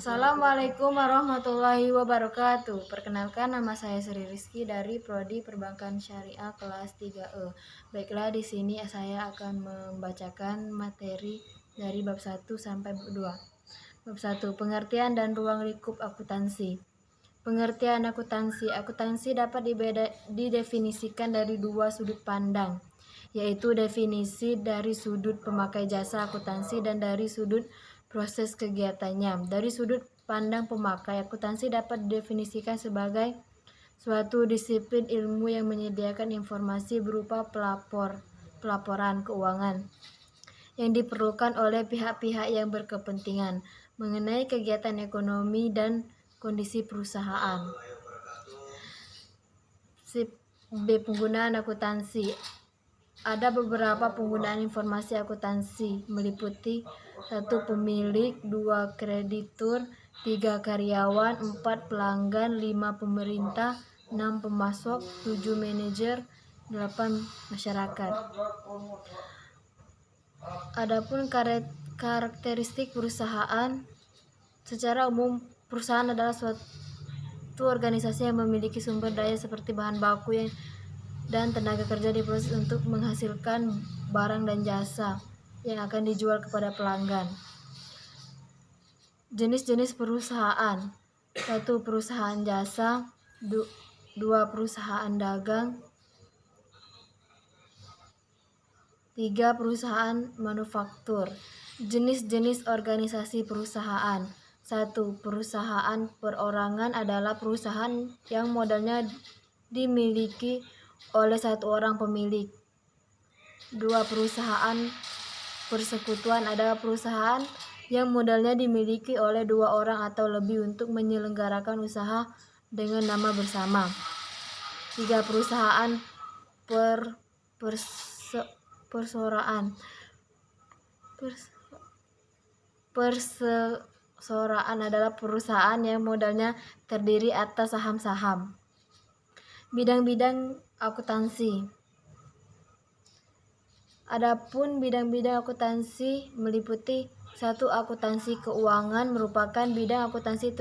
Assalamualaikum warahmatullahi wabarakatuh. Perkenalkan, nama saya Sri Rizky dari Prodi Perbankan Syariah kelas 3E. Baiklah, di sini saya akan membacakan materi dari bab 1 sampai bab 2. Bab 1, pengertian dan ruang lingkup akuntansi. Pengertian akuntansi. Akuntansi dapat didefinisikan dari dua sudut pandang, yaitu definisi dari sudut pemakai jasa akuntansi dan dari sudut proses kegiatannya. Dari sudut pandang pemakai, akuntansi dapat didefinisikan sebagai suatu disiplin ilmu yang menyediakan informasi berupa pelaporan keuangan yang diperlukan oleh pihak-pihak yang berkepentingan mengenai kegiatan ekonomi dan kondisi perusahaan. B. Penggunaan akuntansi. Ada beberapa penggunaan informasi akuntansi, meliputi 1. Pemilik, 2. Kreditur, 3. Karyawan, 4. Pelanggan, 5. Pemerintah, 6. Pemasok, 7. Manajer, 8. Masyarakat. Adapun karakteristik perusahaan. Secara umum, perusahaan adalah suatu organisasi yang memiliki sumber daya seperti bahan baku dan tenaga kerja diproses untuk menghasilkan barang dan jasa yang akan dijual kepada pelanggan. Jenis-jenis perusahaan. 1. Perusahaan jasa, 2. Perusahaan dagang, 3. Perusahaan manufaktur. Jenis-jenis organisasi perusahaan. 1. Perusahaan perorangan adalah perusahaan yang modalnya dimiliki oleh satu orang pemilik. 2. Perusahaan persekutuan adalah perusahaan yang modalnya dimiliki oleh 2 orang atau lebih untuk menyelenggarakan usaha dengan nama bersama. 3. Perusahaan perseorangan adalah perusahaan yang modalnya terdiri atas saham-saham. Bidang-bidang akuntansi. Adapun bidang-bidang akuntansi meliputi 1. Akuntansi keuangan merupakan bidang akuntansi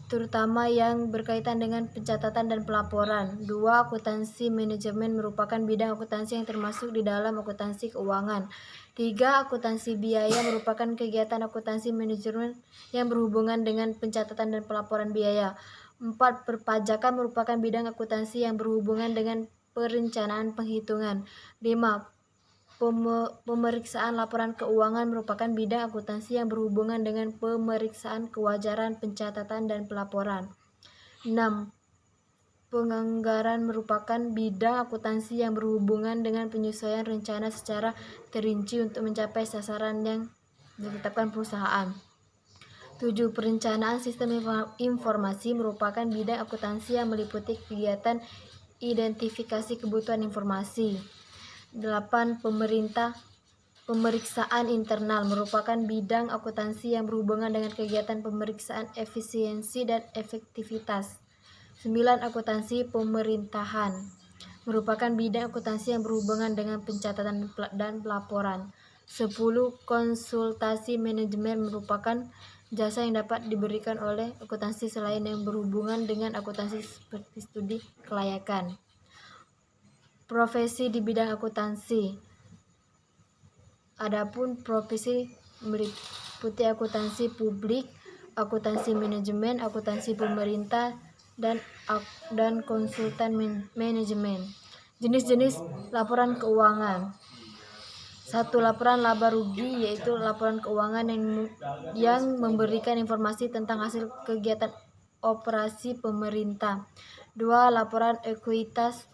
terutama yang berkaitan dengan pencatatan dan pelaporan. 2. Akuntansi manajemen merupakan bidang akuntansi yang termasuk di dalam akuntansi keuangan. 3. Akuntansi biaya merupakan kegiatan akuntansi manajemen yang berhubungan dengan pencatatan dan pelaporan biaya. 4. Perpajakan merupakan bidang akuntansi yang berhubungan dengan perencanaan penghitungan. 5. Pemeriksaan laporan keuangan merupakan bidang akuntansi yang berhubungan dengan pemeriksaan kewajaran pencatatan dan pelaporan. 6. Penganggaran merupakan bidang akuntansi yang berhubungan dengan penyesuaian rencana secara terinci untuk mencapai sasaran yang ditetapkan perusahaan. 7. Perencanaan sistem informasi merupakan bidang akuntansi yang meliputi kegiatan identifikasi kebutuhan informasi. 8. Pemeriksaan internal merupakan bidang akuntansi yang berhubungan dengan kegiatan pemeriksaan efisiensi dan efektivitas. 9. Akuntansi pemerintahan merupakan bidang akuntansi yang berhubungan dengan pencatatan dan pelaporan. 10. Konsultasi manajemen merupakan jasa yang dapat diberikan oleh akuntansi selain yang berhubungan dengan akuntansi seperti studi kelayakan. Profesi di bidang akuntansi. Adapun profesi meliputi akuntansi publik, akuntansi manajemen, akuntansi pemerintah, dan konsultan manajemen. Jenis-jenis laporan keuangan. 1. Laporan laba rugi, yaitu laporan keuangan yang memberikan informasi tentang hasil kegiatan operasi pemerintah. 2. Laporan ekuitas,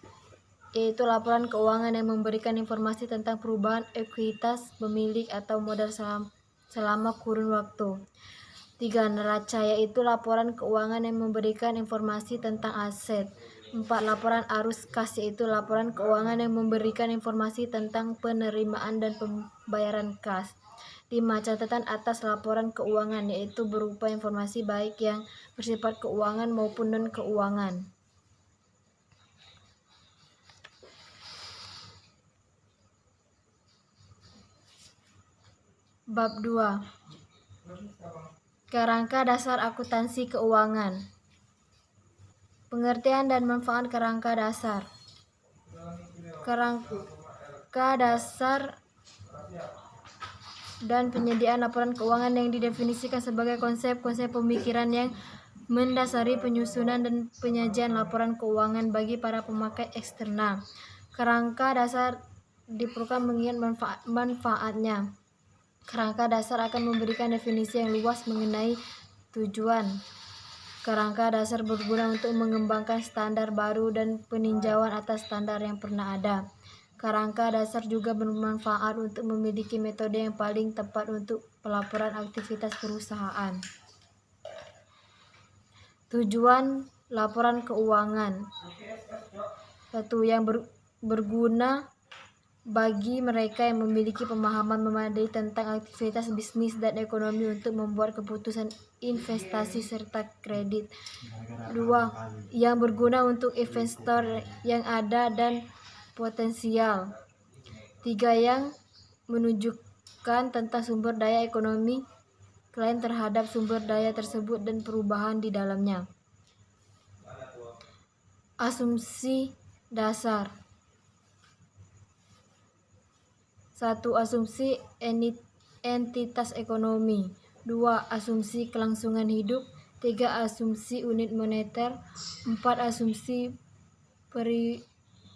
yaitu laporan keuangan yang memberikan informasi tentang perubahan ekuitas pemilik atau modal selama kurun waktu. 3. Neraca, yaitu laporan keuangan yang memberikan informasi tentang aset. 4. Laporan arus kas, yaitu laporan keuangan yang memberikan informasi tentang penerimaan dan pembayaran kas. 5. Catatan atas laporan keuangan, yaitu berupa informasi baik yang bersifat keuangan maupun non-keuangan. Bab 2. Kerangka dasar akuntansi keuangan. Pengertian dan manfaat kerangka dasar. Kerangka dasar dan penyediaan laporan keuangan yang didefinisikan sebagai konsep-konsep pemikiran yang mendasari penyusunan dan penyajian laporan keuangan bagi para pemakai eksternal. Kerangka dasar diperlukan mengingat manfaatnya. Kerangka dasar akan memberikan definisi yang luas mengenai tujuan. Kerangka dasar berguna untuk mengembangkan standar baru dan peninjauan atas standar yang pernah ada. Kerangka dasar juga bermanfaat untuk memiliki metode yang paling tepat untuk pelaporan aktivitas perusahaan. Tujuan laporan keuangan. 1. Yang berguna bagi mereka yang memiliki pemahaman memadai tentang aktivitas bisnis dan ekonomi untuk membuat keputusan investasi serta kredit. 2. Yang berguna untuk investor yang ada dan potensial. 3. Yang menunjukkan tentang sumber daya ekonomi klien terhadap sumber daya tersebut dan perubahan di dalamnya. Asumsi dasar. 1. Asumsi entitas ekonomi. 2. Asumsi kelangsungan hidup. 3. Asumsi unit moneter. 4. Asumsi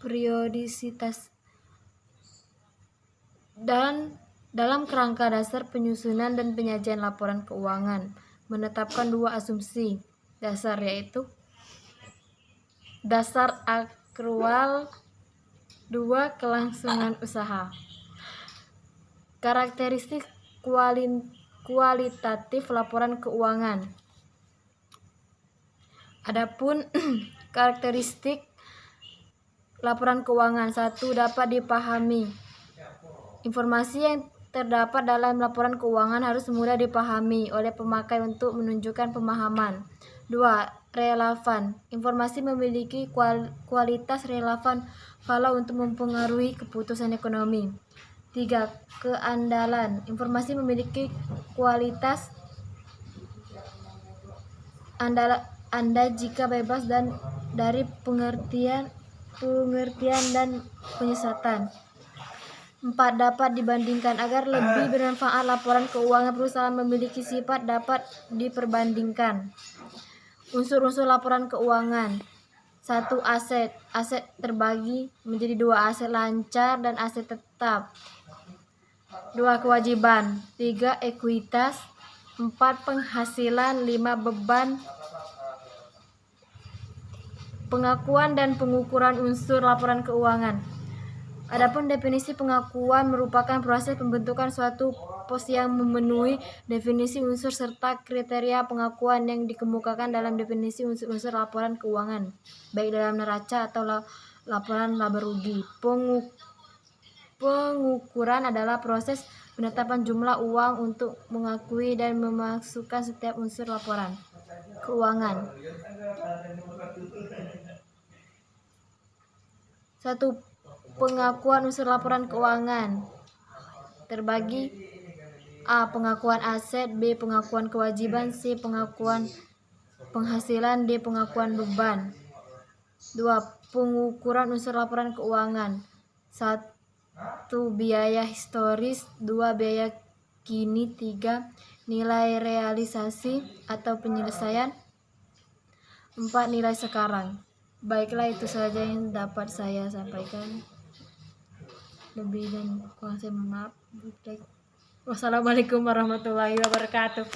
periodisitas. Dan dalam kerangka dasar penyusunan dan penyajian laporan keuangan menetapkan 2 asumsi dasar, yaitu dasar akrual, 2. Kelangsungan usaha. Karakteristik kualitatif laporan keuangan. Adapun karakteristik laporan keuangan. 1. Dapat dipahami. Informasi yang terdapat dalam laporan keuangan harus mudah dipahami oleh pemakai untuk menunjukkan pemahaman. 2. Relevan. Informasi memiliki kualitas relevan kalau untuk mempengaruhi keputusan ekonomi. 3. Keandalan. Informasi memiliki kualitas andai jika bebas dan dari pengertian dan penyesatan. 4. Dapat dibandingkan. Agar lebih bermanfaat, laporan keuangan perusahaan memiliki sifat dapat diperbandingkan. Unsur-unsur laporan keuangan. 1. Aset. Aset terbagi menjadi 2, aset lancar dan aset tetap. 2. Kewajiban. 3. Ekuitas. 4. Penghasilan. 5. Beban. Pengakuan dan pengukuran unsur laporan keuangan. Adapun definisi pengakuan merupakan proses pembentukan suatu pos yang memenuhi definisi unsur serta kriteria pengakuan yang dikemukakan dalam definisi unsur-unsur laporan keuangan, baik dalam neraca atau laporan laba rugi. Pengukuran adalah proses penetapan jumlah uang untuk mengakui dan memasukkan setiap unsur laporan keuangan. 1. Pengakuan unsur laporan keuangan terbagi: A. Pengakuan aset. B. Pengakuan kewajiban. C. Pengakuan penghasilan. D. Pengakuan beban. 2. Pengukuran unsur laporan keuangan. 1. Biaya historis. 2. Biaya kini. 3. Nilai realisasi atau penyelesaian. 4. Nilai sekarang. Baiklah, itu saja yang dapat saya sampaikan. Lebih dan kurang saya mohon maaf. Wassalamualaikum warahmatullahi wabarakatuh.